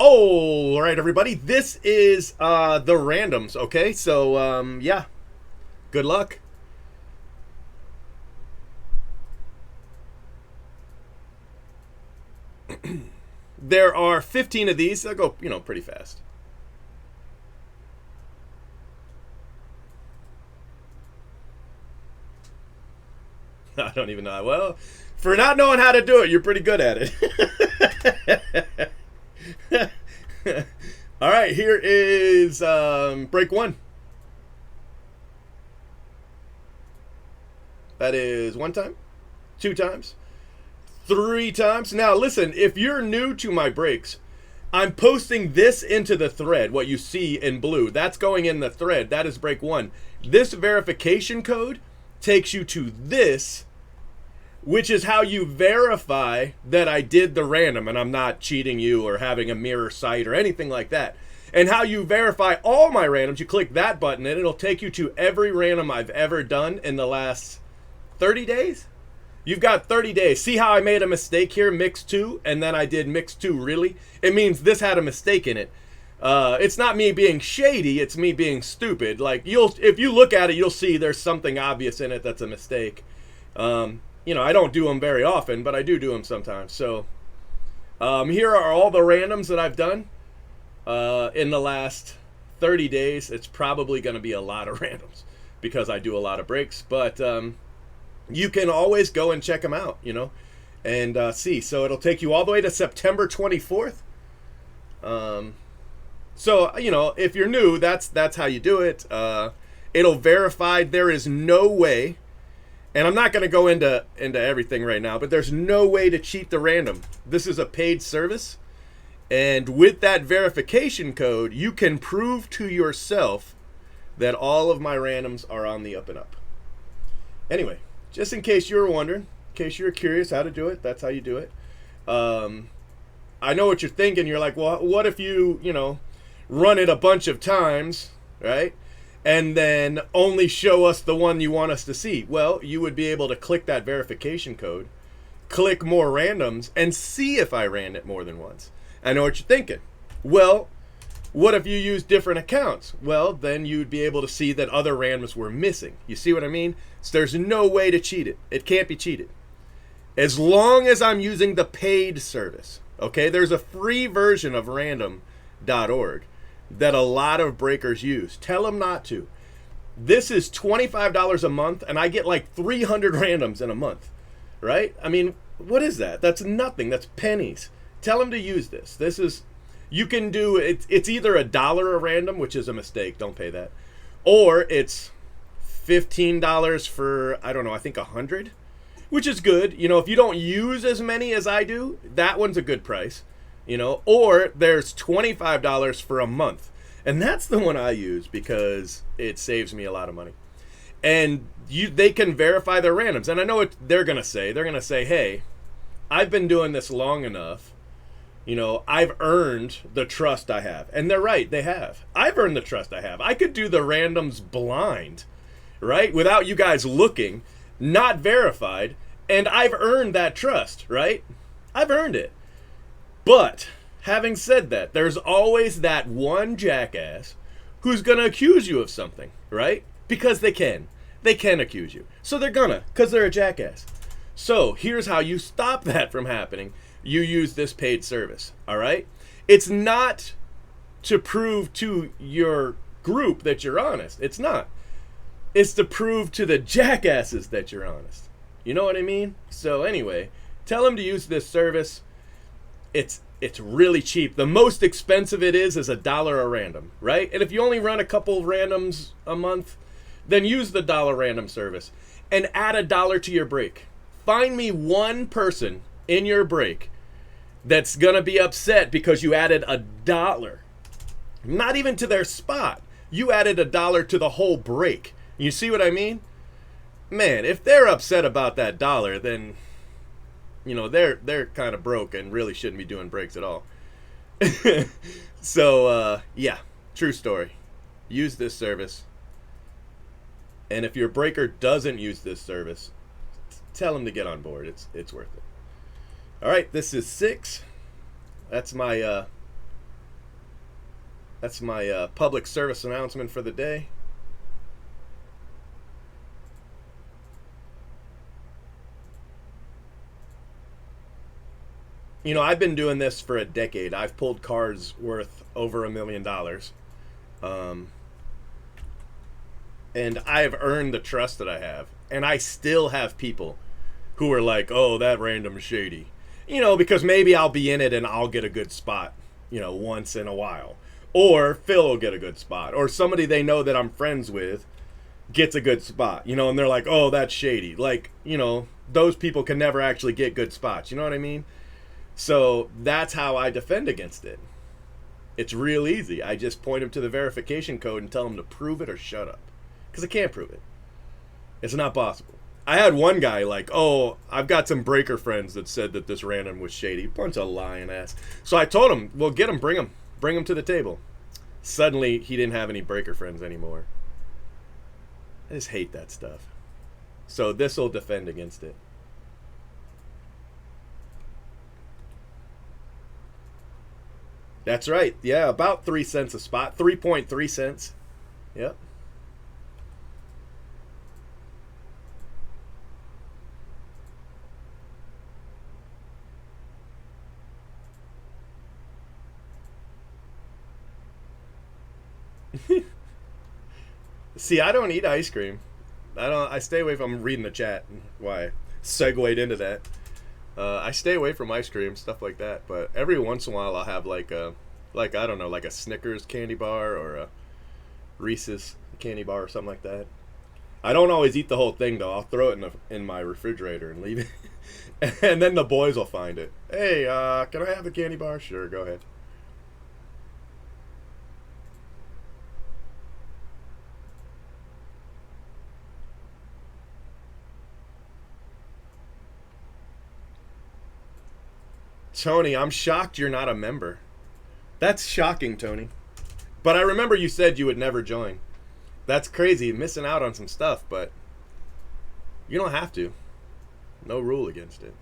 Oh, all right, everybody. This is the randoms. Okay, so yeah, good luck. There are 15 of these. They'll go, pretty fast. I don't even know. Well, for not knowing how to do it, you're pretty good at it. All right, here is break one. That is one time, two times, three times. Now, listen, if you're new to my breaks, I'm posting this into the thread. What you see in blue, that's going in the thread. That is break one. This verification code takes you to this, which is how you verify that I did the random and I'm not cheating you or having a mirror site or anything like that. And how you verify all my randoms, you click that button and it'll take you to every random I've ever done in the last 30 days. You've got 30 days. See how I made a mistake here, mix two, and then I did mix two really? It means this had a mistake in it. It's not me being shady, it's me being stupid. Like, if you look at it, you'll see there's something obvious in it that's a mistake. I don't do them very often, but I do them sometimes. So here are all the randoms that I've done in the last 30 days. It's probably going to be a lot of randoms because I do a lot of breaks, but you can always go and check them out, and see. So it'll take you all the way to September 24th. So, if you're new, that's how you do it. It'll verify. There is no way, and I'm not going to go into everything right now, but there's no way to cheat the random. This is a paid service, and with that verification code, you can prove to yourself that all of my randoms are on the up and up. Anyway, just in case you were wondering, in case you're curious how to do it, that's how you do it. I know what you're thinking. You're like, well, what if you run it a bunch of times, right? And then only show us the one you want us to see. Well, you would be able to click that verification code, click more randoms, and see if I ran it more than once. I know what you're thinking. Well, what if you use different accounts? Well, then you'd be able to see that other randoms were missing. You see what I mean? So there's no way to cheat it. It can't be cheated. As long as I'm using the paid service. Okay, there's a free version of random.org that a lot of breakers use. Tell them not to. This is $25 a month, and I get like 300 randoms in a month, right? I mean, what is that? That's nothing. That's pennies. Tell them to use this. You can do it. It's either $1 a random, which is a mistake. Don't pay that. Or it's $15 for, I don't know, I think 100, which is good. If you don't use as many as I do, that one's a good price. Or there's $25 for a month. And that's the one I use because it saves me a lot of money. And they can verify their randoms. And I know what they're going to say. They're going to say, hey, I've been doing this long enough. I've earned the trust I have. And they're right, they have. I've earned the trust I have. I could do the randoms blind, right? Without you guys looking, not verified. And I've earned that trust, right? I've earned it. But having said that, there's always that one jackass who's going to accuse you of something, right? Because they can. They can accuse you. So they're gonna, because they're a jackass. So here's how you stop that from happening. You use this paid service, all right? It's not to prove to your group that you're honest. It's not. It's to prove to the jackasses that you're honest. You know what I mean? So anyway, tell them to use this service. It's really cheap. The most expensive it is $1 a random, right? And if you only run a couple randoms a month, then use the $1 random service and add $1 to your break. Find me one person in your break that's gonna be upset because you added $1. Not even to their spot. You added $1 to the whole break. You see what I mean? Man, if they're upset about that $1, then they're kind of broke and really shouldn't be doing breaks at all. So yeah, true story. Use this service. And if your breaker doesn't use this service, tell them to get on board. It's worth it. All right, this is 6. That's my That's my public service announcement for the day. You know, I've been doing this for a decade. I've pulled cards worth over $1 million. Um, and I have earned the trust that I have. And I still have people who are like, oh, that random's shady. You know, because maybe I'll be in it and I'll get a good spot, you know, once in a while. Or Phil will get a good spot. Or somebody they know that I'm friends with gets a good spot, you know, and they're like, oh, that's shady. Like, you know, those people can never actually get good spots. You know what I mean? So that's how I defend against it. It's real easy. I just point them to the verification code and tell them to prove it or shut up. Because I can't prove it. It's not possible. I had one guy like, oh, I've got some breaker friends that said that this random was shady. Bunch of lying ass. So I told him, well, get him, bring him. Bring him to the table. Suddenly, he didn't have any breaker friends anymore. I just hate that stuff. So this will defend against it. That's right. Yeah, about 3 cents a spot. 3.3 cents. Yep. See, I don't eat ice cream. I stay away from reading the chat. Why? I segued into that. I stay away from ice cream, stuff like that. But every once in a while, I'll have like I don't know, like a Snickers candy bar or a Reese's candy bar or something like that. I don't always eat the whole thing though. I'll throw it in my refrigerator and leave it, and then the boys will find it. Hey, can I have the candy bar? Sure, go ahead. Tony, I'm shocked you're not a member. That's shocking, Tony. But I remember you said you would never join. That's crazy, missing out on some stuff, but you don't have to. No rule against it.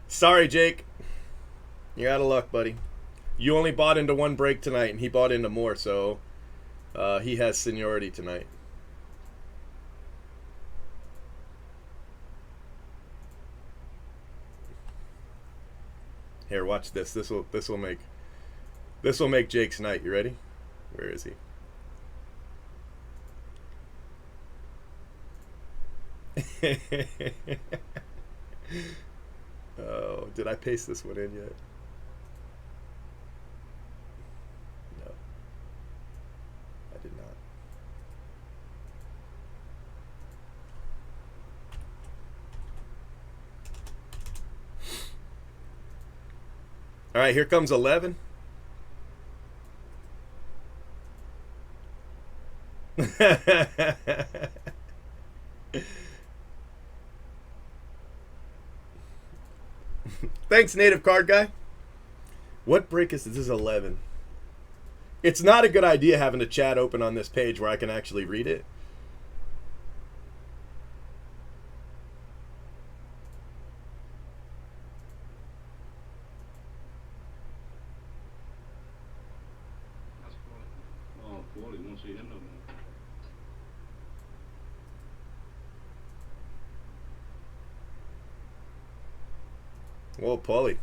Sorry, Jake. You're out of luck, buddy. You only bought into one break tonight, and he bought into more, so he has seniority tonight. Here, watch this. This will make Jake's night. You ready? Where is he? Oh, did I paste this one in yet? No, I did not. All right, here comes 11. Thanks, native card guy. What break is this? This is 11. It's not a good idea having the chat open on this page where I can actually read it. Oh, Paulie won't see him no more. Whoa, Paulie.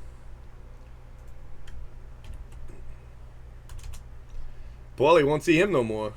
Paulie won't see him no more.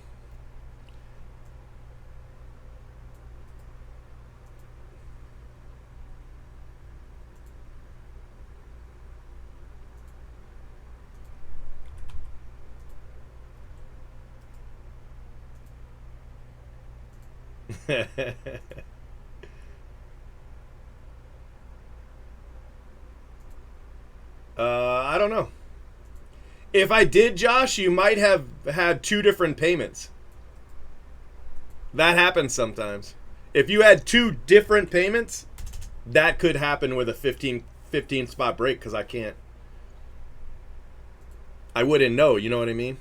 I don't know. If I did, Josh, you might have had two different payments. That happens sometimes. If you had two different payments, that could happen with a 15 spot break because I can't. I wouldn't know, you know what I mean?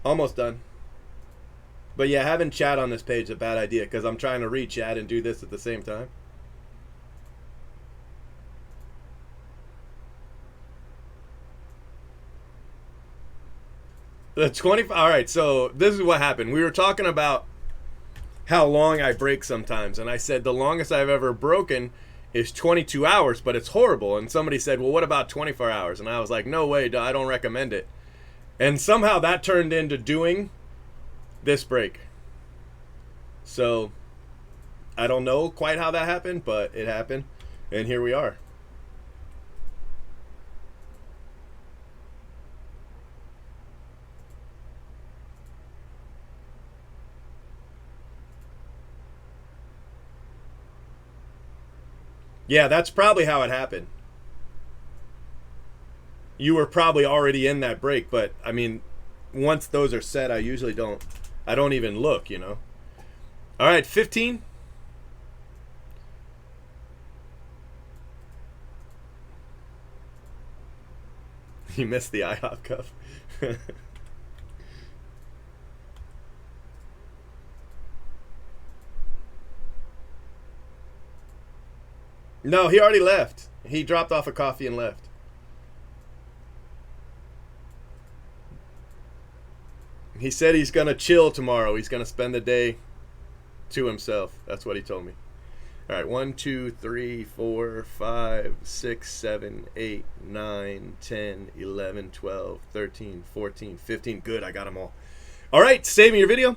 Almost done. But yeah, having chat on this page is a bad idea because I'm trying to read chat and do this at the same time. The 25. All right, so this is what happened. We were talking about how long I break sometimes, and I said the longest I've ever broken is 22 hours, but it's horrible. And somebody said, well, what about 24 hours? And I was like, no way, I don't recommend it. And somehow that turned into doing this break. So I don't know quite how that happened, but it happened, and here we are. Yeah, that's probably how it happened. You were probably already in that break, but I mean, once those are set, I usually I don't even look, you know. All right, 15. You missed the IHOP cup. No, he already left. He dropped off a coffee and left. He said he's going to chill tomorrow. He's going to spend the day to himself. That's what he told me. All right, 1, 2, 3, 4, 5, 6, 7, 8, 9, 10, 11, 12, 13, 14, 15. Good, I got them all. All right, save me your video.